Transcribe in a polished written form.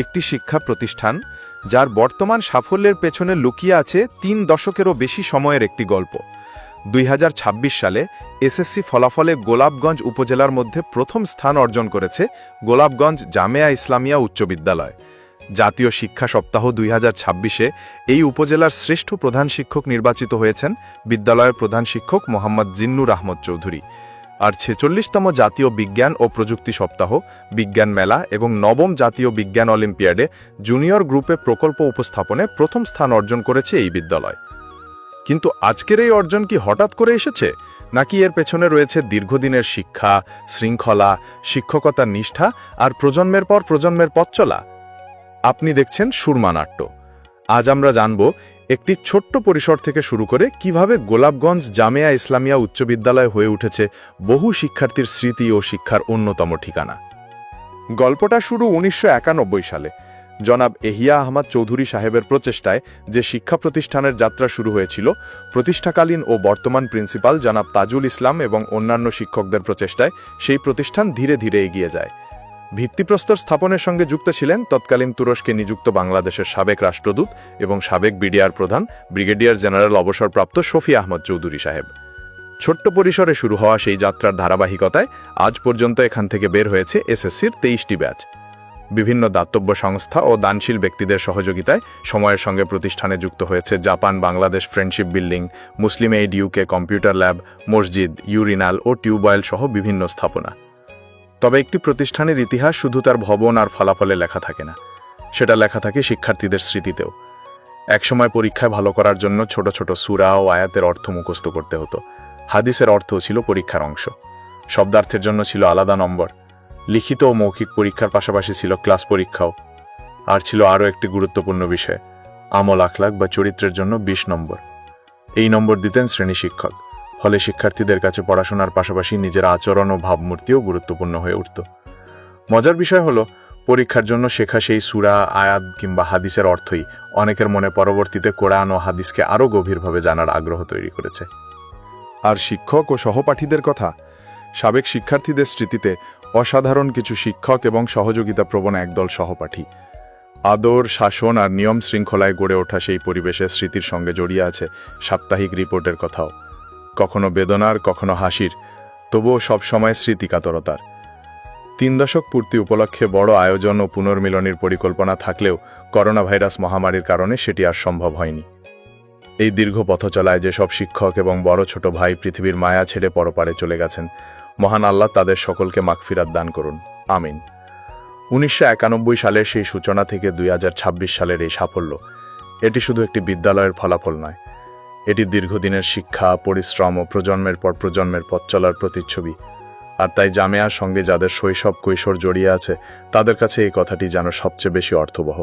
একটি শিক্ষা প্রতিষ্ঠান যার বর্তমান সাফল্যের পেছনে লুকিয়ে আছে ৩ দশকেরও বেশি সময়ের একটি গল্প। ২০২৬ সালে এসএসসি ফলাফলে গোলাপগঞ্জ উপজেলার মধ্যে প্রথম স্থান অর্জন করেছে গোলাপগঞ্জ জামেয়া ইসলামিয়া উচ্চ বিদ্যালয়। জাতীয় শিক্ষা সপ্তাহ ২০২৬-এ এই উপজেলার শ্রেষ্ঠ প্রধান শিক্ষক নির্বাচিত হয়েছেন বিদ্যালয়ের প্রধান শিক্ষক মোহাম্মদ জিন্নুর আহমদ চৌধুরী। আর ৪৬তম জাতীয় বিজ্ঞান ও প্রযুক্তি সপ্তাহ, বিজ্ঞান মেলা এবং নবম জাতীয় বিজ্ঞান অলিম্পিয়াডে জুনিয়র গ্রুপে প্রকল্প উপস্থাপনে প্রথম স্থান অর্জন করেছে এই বিদ্যালয়। কিন্তু আজকের এই অর্জন কি হঠাৎ করে এসেছে, নাকি এর পেছনে রয়েছে দীর্ঘদিনের শিক্ষা, শৃঙ্খলা, শিক্ষকতার নিষ্ঠা আর প্রজন্মের পর প্রজন্মের পথ চলা? আপনি দেখছেন সুরমা নাট্য। আজ আমরা জানব একটি ছোট্ট পরিসর থেকে শুরু করে কিভাবে গোলাপগঞ্জ জামেয়া ইসলামিয়া উচ্চ বিদ্যালয় হয়ে উঠেছে বহু শিক্ষার্থীর স্মৃতি ও শিক্ষার অন্যতম ঠিকানা। গল্পটা শুরু ১৯৯১ সালে জনাব এহিয়া আহমদ চৌধুরী সাহেবের প্রচেষ্টায়। যে শিক্ষা প্রতিষ্ঠানের যাত্রা শুরু হয়েছিল প্রতিষ্ঠাকালীন ও বর্তমান প্রিন্সিপাল জনাব তাজুল ইসলাম এবং অন্যান্য শিক্ষকদের প্রচেষ্টায়, সেই প্রতিষ্ঠান ধীরে ধীরে এগিয়ে যায়। ভিত্তিপ্রস্তর স্থাপনের সঙ্গে যুক্ত ছিলেন তৎকালীন তুরস্কে নিযুক্ত বাংলাদেশের সাবেক রাষ্ট্রদূত এবং সাবেক বিডিআর প্রধান ব্রিগেডিয়ার জেনারেল অবসরপ্রাপ্ত শফি আহমদ চৌধুরী সাহেব। ছোট্ট পরিসরে শুরু হওয়া সেই যাত্রার ধারাবাহিকতায় আজ পর্যন্ত এখান থেকে বের হয়েছে এসএসসির ২৩টি ব্যাচ। বিভিন্ন দাতব্য সংস্থা ও দানশীল ব্যক্তিদের সহযোগিতায় সময়ের সঙ্গে প্রতিষ্ঠানে যুক্ত হয়েছে জাপান বাংলাদেশ ফ্রেন্ডশিপ বিল্ডিং, মুসলিম এইড ইউকে কম্পিউটার ল্যাব, মসজিদ, ইউরিনাল ও টিউবওয়েল সহ বিভিন্ন স্থাপনা। তবে একটি প্রতিষ্ঠানের ইতিহাস শুধু তার ভবন আর ফলাফলে লেখা থাকে না, সেটা লেখা থাকে শিক্ষার্থীদের স্মৃতিতেও। একসময় পরীক্ষায় ভালো করার জন্য ছোট ছোট সূরা ও আয়াতের অর্থ মুখস্থ করতে হতো। হাদিসের অর্থও ছিল পরীক্ষার অংশ। শব্দার্থের জন্য ছিল আলাদা নম্বর। লিখিত ও মৌখিক পরীক্ষার পাশাপাশি ছিল ক্লাস পরীক্ষাও। আর ছিল আরও একটি গুরুত্বপূর্ণ বিষয়, আমল আখলাক বা চরিত্রের জন্য ২০ নম্বর। এই নম্বর দিতেন শ্রেণী শিক্ষক। ফলে শিক্ষার্থীদের কাছে পড়াশোনার পাশাপাশি নিজের আচরণ ও ভাবমূর্তিও গুরুত্বপূর্ণ হয়ে উঠত। মজার বিষয় হলো, পরীক্ষার জন্য শেখা সেই সূরা, আয়াত কিংবা হাদিসের অর্থই অনেকের মনে পরবর্তীতে কোরআন ও হাদিসকে আরও গভীরভাবে জানার আগ্রহ তৈরি করেছে। আর শিক্ষক ও সহপাঠীদের কথা, সাবেক শিক্ষার্থীদের স্মৃতিতে অসাধারণ কিছু শিক্ষক এবং সহযোগিতা প্রবণ একদল সহপাঠী। আদর, শাসন আর নিয়ম শৃঙ্খলায় গড়ে ওঠা সেই পরিবেশের স্মৃতির সঙ্গে জড়িয়ে আছে সাপ্তাহিক রিপোর্টের কথাও। কখনো বেদনার, কখনো হাসির, তবুও সবসময় স্মৃতিকাতরতার। ৩ দশক পূর্তি উপলক্ষে বড় আয়োজন ও পুনর্মিলনের পরিকল্পনা থাকলেও করোনা ভাইরাস মহামারীর কারণে সেটি আর সম্ভব হয়নি। এই দীর্ঘ পথচলায় যেসব শিক্ষক এবং বড় ছোট ভাই পৃথিবীর মায়া ছেড়ে পরপারে চলে গেছেন, মহান আল্লাহ তাদের সকলকে মাগফিরাত দান করুন, আমিন। ১৯৯১ সালের সেই সূচনা থেকে ২০২৬ সালের এই সাফল্য, এটি শুধু একটি বিদ্যালয়ের ফলাফল নয়, এটি দীর্ঘদিনের শিক্ষা, পরিশ্রম ও প্রজন্মের পর প্রজন্মের পথ চলার প্রতিচ্ছবি। আর তাই জামেয়ার সঙ্গে যাদের শৈশব কৈশোর জড়িয়ে আছে, তাদের কাছে এই কথাটি যেন সবচেয়ে বেশি অর্থবহ।